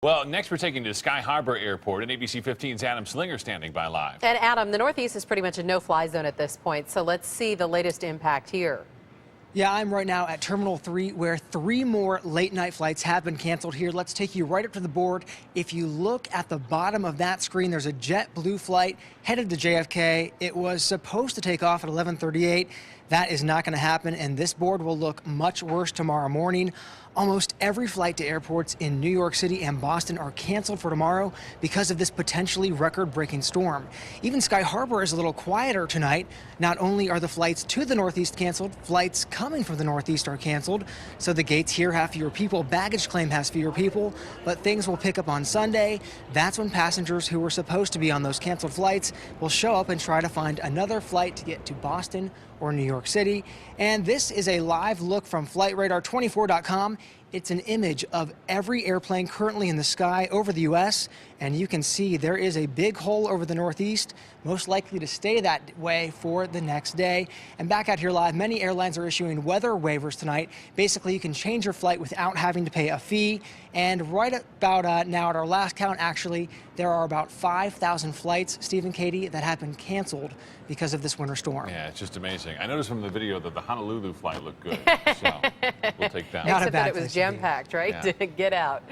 Well, next we're taking you to Sky Harbor Airport, and ABC 15's Adam Slinger standing by live. And Adam, the Northeast is pretty much a no-fly zone at this point, so let's see the latest impact here. Yeah, I'm right now at Terminal 3, where 3 more late-night flights have been canceled here. Let's take you right up to the board. If you look at the bottom of that screen, there's a JetBlue flight headed to JFK. It was supposed to take off at 11:38. That is not going to happen, and this board will look much worse tomorrow morning. Almost every flight to airports in New York City and Boston are canceled for tomorrow because of this potentially record-breaking storm. Even Sky Harbor is a little quieter tonight. Not only are the flights to the Northeast canceled, flights coming from the Northeast are canceled. So the gates here have fewer people, baggage claim has fewer people, but things will pick up on Sunday. That's when passengers who were supposed to be on those canceled flights will show up and try to find another flight to get to Boston or New York City. And this is a live look from FlightRadar24.com. It's an image of every airplane currently in the sky over the U.S., and you can see there is a big hole over the Northeast, most likely to stay that way for the next day. And back out here live, many airlines are issuing weather waivers tonight. Basically, you can change your flight without having to pay a fee. And right about now, at our last count, actually, there are about 5,000 flights, Steve and Katie, that have been canceled because of this winter storm. Yeah, it's just amazing. I noticed from the video that the Honolulu flight looked good, so we'll take that. Except that it was jam-packed, right? Yeah. To get out.